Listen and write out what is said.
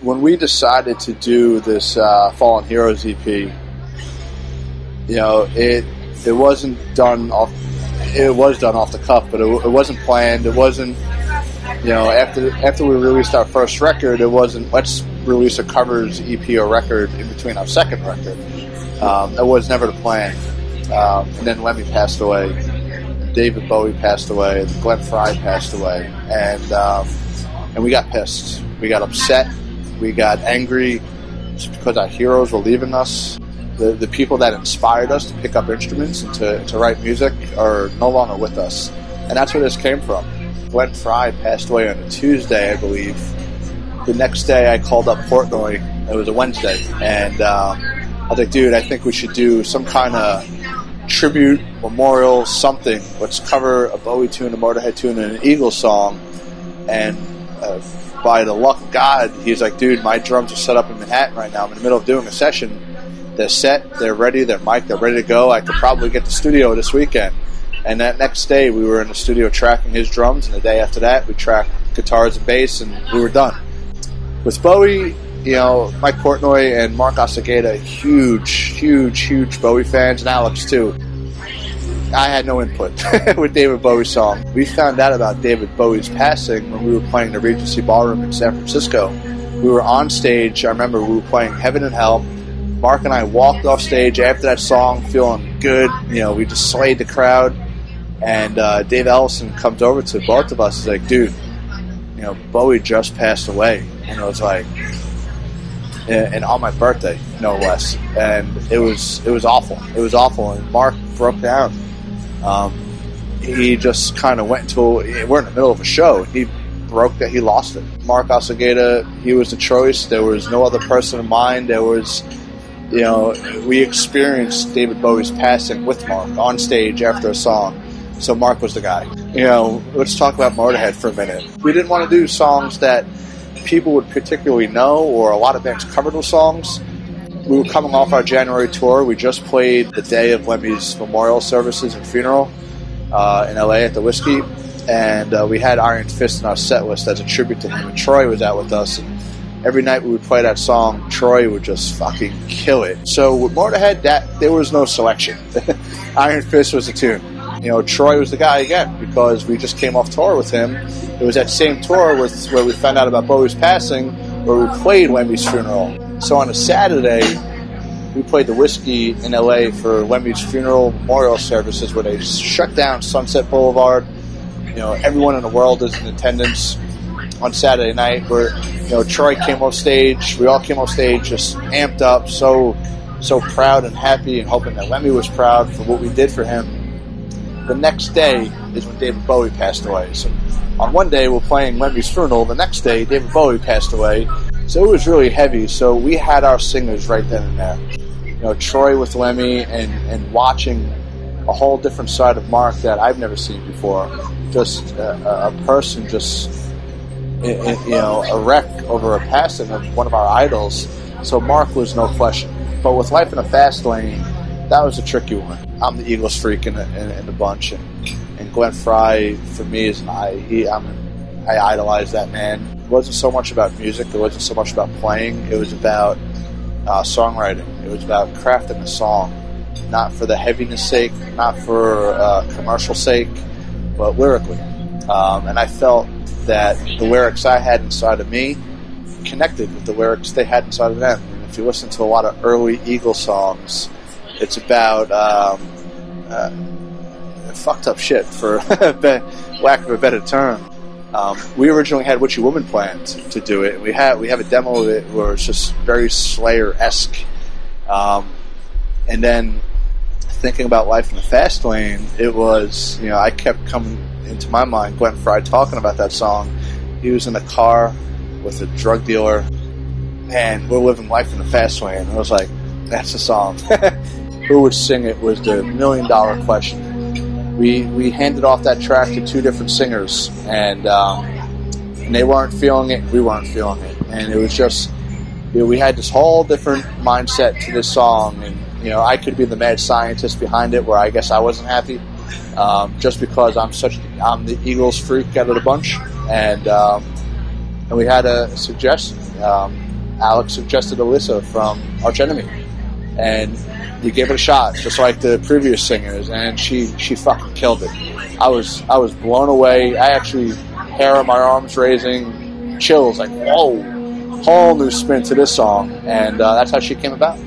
when we decided to do this FallenHeroes EP, you know, it wasn't done off. It was done off the cuff, but it wasn't planned. It wasn't, you know, after we released our first record, it wasn't let's release a covers EP or record in between our second record. That was never the plan. And then Lemmy passed away, David Bowie passed away, and Glenn Frey passed away, and we got pissed. We got upset. We got angry just because our heroes were leaving us. The people that inspired us to pick up instruments and to write music are no longer with us. And that's where this came from. Glenn Frey passed away on a Tuesday, I believe. The next day I called up Portnoy. It was a Wednesday. And I was like, dude, I think we should do some kind of tribute, memorial, something. Let's cover a Bowie tune, a Motorhead tune, and an Eagles song. And by the luck of God, he's like, dude, my drums are set up in Manhattan right now. I'm in the middle of doing a session. They're set, they're ready, they're mic'd, they're ready to go. I could probably get to the studio this weekend. And that next day, we were in the studio tracking his drums, and the day after that, we tracked guitars and bass, and we were done. With Bowie, you know, Mike Portnoy and Mark Osegueda, huge Bowie fans, and Alex too. I had no input with David Bowie's song. We found out about David Bowie's passing when we were playing the Regency Ballroom in San Francisco. We were on stage. I remember we were playing Heaven and Hell. Mark and I walked off stage after that song feeling good. You know, we just slayed the crowd. And Dave Ellison comes over to both of us. He's like, dude, you know, Bowie just passed away. And it was like, and on my birthday, no less. And it was awful. It was awful. And Mark broke down. He just kind of went into, we're in the middle of a show. He broke that, he lost it. Mark Osegueda, he was the choice. There was no other person in mind. There was, you know, we experienced David Bowie's passing with Mark on stage after a song. So Mark was the guy. You know, let's talk about Motorhead for a minute. We didn't want to do songs that people would particularly know, or a lot of bands covered those songs. We were coming off our January tour. We just played the day of Lemmy's memorial services and funeral in LA at the Whiskey. And we had Iron Fist in our set list as a tribute to him. And Troy was out with us. And every night we would play that song, Troy would just fucking kill it. So with Motorhead, there was no selection. Iron Fist was the tune. You know, Troy was the guy again, because we just came off tour with him. It was that same tour where we found out about Bowie's passing, where we played Lemmy's funeral. So on a Saturday, we played the Whiskey in LA for Lemmy's funeral memorial services, where they shut down Sunset Boulevard. You know, everyone in the world is in attendance on Saturday night, where, you know, Troy came off stage. We all came off stage just amped up, so proud and happy, and hoping that Lemmy was proud for what we did for him. The next day is when David Bowie passed away. So on one day we're playing Lemmy's funeral. The next day David Bowie passed away. So it was really heavy. So we had our singers right then and there. You know, Troy with Lemmy, and watching a whole different side of Mark that I've never seen before. Just a person just, you know, a wreck over a passing of one of our idols. So Mark was no question. But with Life in a Fast Lane, that was a tricky one. I'm the Eagles freak in the bunch, and Glenn Frey for me is I idolize that man. It wasn't so much about music. It wasn't so much about playing. It was about songwriting. It was about crafting a song, not for the heaviness sake, not for commercial sake, but lyrically. And I felt that the lyrics I had inside of me connected with the lyrics they had inside of them. And if you listen to a lot of early Eagles songs, it's about fucked up shit, for lack of a better term. We originally had Witchy Woman planned to do it. We have a demo of it where it's just very Slayer-esque. And then thinking about Life in the Fast Lane, it was, you know, I kept coming into my mind Glenn Frey talking about that song. He was in a car with a drug dealer, and we're living life in the fast lane. And I was like, that's the song. Who would sing it was the $1,000,000 question. We handed off that track to two different singers, and they weren't feeling it, we weren't feeling it. And it was just, you know, we had this whole different mindset to this song, and, you know, I could be the mad scientist behind it, where I guess I wasn't happy, just because I'm the Eagles freak out of the bunch, and we had a suggestion. Alex suggested Alissa from Arch Enemy, and we gave it a shot, just like the previous singers, and she fucking killed it. I was blown away. I actually, hair on my arms raising, chills, like, whoa, whole new spin to this song, and that's how she came about.